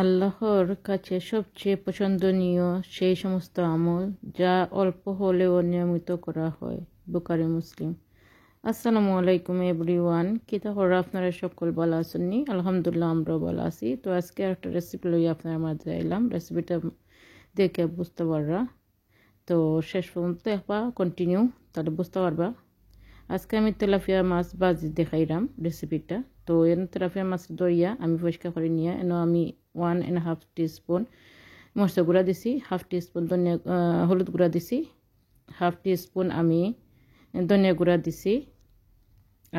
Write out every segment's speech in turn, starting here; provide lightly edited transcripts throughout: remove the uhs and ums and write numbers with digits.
আল্লাহর কাছে সবচেয়ে পছন্দনীয় সেই সমস্ত আমল যা অল্প হলেও নিয়মিত করা হয়। বুখারী মুসলিম। আসসালামু আলাইকুম এভরিওয়ান। কিতা করে আপনারা সকল ভালো আছেননি? আলহামদুলিল্লাহ আমরাও ভালো আছি। তো আজকে একটা রেসিপি লই আপনার মাঝে আইলাম। রেসিপিটা দেখে বুঝতে পারবা, তো শেষ পর্যন্ত দেখবা, কন্টিনিউ, তাহলে বুঝতে পারবা। আজকে আমি তেলাপিয়া মাছ ভাজি দেখাইলাম রেসিপিটা। তো এন তেলাপিয়া মাছ দইয়া আমি পরিষ্কার করে নিয়ে এনে আমি 1.5 টিস্পুন মরিচ গুঁড়া দিছি, 1/2 টিস্পুন ধনিয়া হলুদ গুঁড়া দিছি, 1/2 টিস্পুন আমি ধনিয়া গুঁড়া দিছি,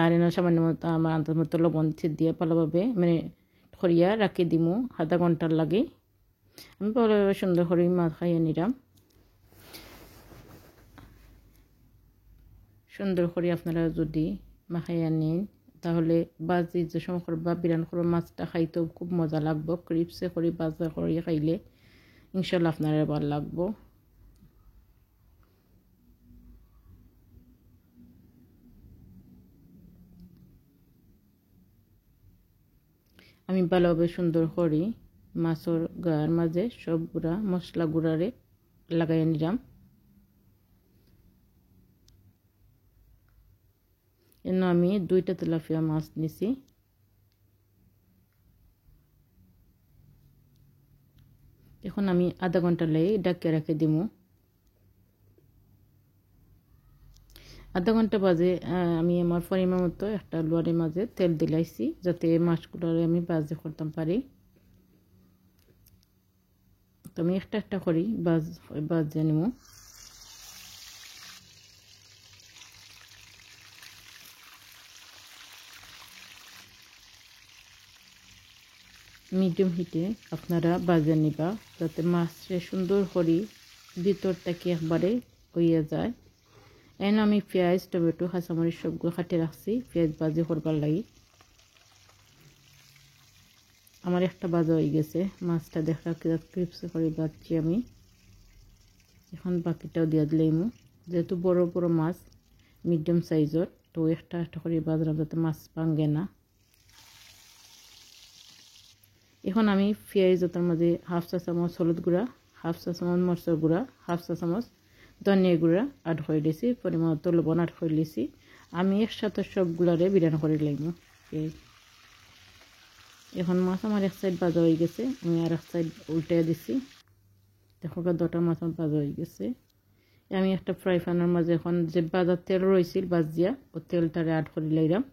আর এনে সামান্য মতো আমার আন্দাজ মতো লবণ দিয়ে ভালোভাবে মানে খরিয়া রাখি দিমু আধা ঘন্টার লাগে। আমি ভালোভাবে সুন্দর করে মাছ খাইয়ে নিলাম। সুন্দর করে আপনারা যদি মাখাইয়া নিন তাহলে বাজি যে সময় করবা বিরান করে মাছটা খাইতেও খুব মজা লাগবো। ক্রিপসে করে বাজা করে খাইলে ইনশাল্লাহ আপনারা ভালো লাগবো। আমি ভালোভাবে সুন্দর করে মাছের গায়ের মাঝে সব গুঁড়া মশলা গুঁড়ারে লাগাইয়া নিলাম। এন আমি 2টা তেলাপিয়া মাছ নিছি। এখন আমি আধা ঘন্টা লাই ডাকিয়ে রেখে দিব। আধা ঘন্টা বাজে আমি আমার পরিমাণ মতো একটা লোয়ারের মাঝে তেল দিলাইছি যাতে মাছগুলো আমি বাজে করতাম পারি। তো আমি একটা একটা করি বাজে নিব। মিডিয়াম হিটে আপনারা বাজে নিবা যাতে মাছটা সুন্দর করে ভিতর থেকে একবারে হইয়া যায়। এন আমি পেঁয়াজ টমেটো কাঁচামরিচ সবগুলো কাটে রাখছি পেঁয়াজ ভাজি করবার লাগি। আমার একটা ভাজা হয়ে গেছে, মাছটা দেখা ক্রিপসে করে ভাজছি আমি। এখন বাকিটাও দিয়ে দিলাম, যেহেতু বড় বড় মাছ মিডিয়াম সাইজের, তো একটা একটা করে ভাজলাম যাতে মাছ ভাঙে না। এখন আমি পেঁয়াজটার মাঝে 1/2 চা চামচ হলুদ গুঁড়া, 1/2 চা চামচ মরিচের গুঁড়া, 1/2 চা চামচ ধনিয়া গুঁড়া অ্যাড করে দিয়েছি, পরিমাণ মতো লবণ অ্যাড করে দিয়েছি। আমি একসাথে সবগুলারে বিরান করে লাগবো। এখন মাছ আমার এক সাইড ভাজা হয়ে গেছে, আমি আর এক সাইড উল্টে দিছি। দেখো 2টা মাছ আমার ভাজা হয়ে গেছে। আমি একটা ফ্রাই প্যানের মাঝে এখন যে ভাজার তেল রয়েছিল ভাজিয়া ও তেলটারে অ্যাড করে লাইলাম।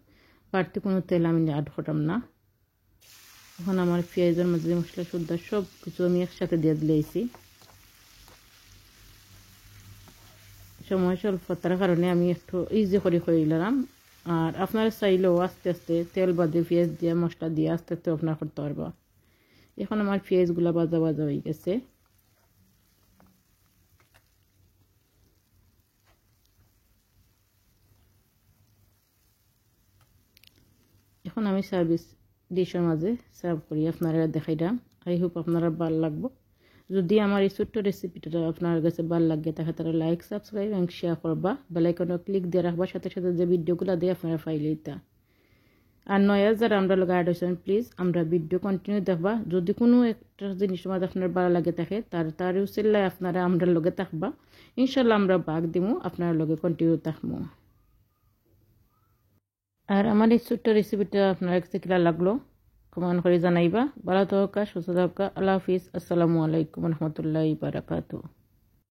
বাড়তি কোনো তেল আমি অ্যাড করলাম না। এখন আমার পেঁয়াজের মাঝে মশলা সুদ্ধা সব কিছু আমি একসাথে দিয়ে দিয়েছি। সময় স্বল্পতার কারণে আমি একটু ইজি করে নিলাম। আর আপনারা চাইলেও আস্তে আস্তে তেল বাদে পেঁয়াজ দিয়ে মশলা দিয়ে আস্তে আস্তে আপনার করতে পারবা। এখন আমার পেঁয়াজগুলো ভাজা ভাজা হয়ে গেছে। এখন আমি সার্ভিস ডিশের মাঝে সার্ভ করি আপনারা দেখাইলাম। আই হোপ আপনারা ভালো লাগবো। যদি আমার এই ছোট্ট রেসিপিটা আপনার কাছে ভালো লাগে তাহলে তারা লাইক সাবস্ক্রাইব এবং শেয়ার করবা, বেল আইকনে ক্লিক দিয়ে রাখবা, সাথে সাথে যে ভিডিওগুলো দিয়ে আপনারা ফাইলেইতা। আর নয়া যারা আমরা গাইড হয়েছেন প্লিজ আমরা ভিডিও কন্টিনিউ দেখবা। যদি কোনো একটা জিনিস মাঝে আপনার ভালো লাগে থাকে তার উচিল্লায় আপনারা আমরা লগে থাকবা, ইনশাল্লাহ আমরা ভাগ দিব, আপনার লগে কন্টিনিউ থাকবো। আর আমার এই ছোট্ট রেসিপিটা আপনার কাছে কিলা লাগলো কমেন্ট করে জানাইবা। ভালো থাকা, সুস্থ থাকা। আল্লাহ হাফিজ। আসসালামু আলাইকুম রহমতুল্লাহি বারাকাতুহু।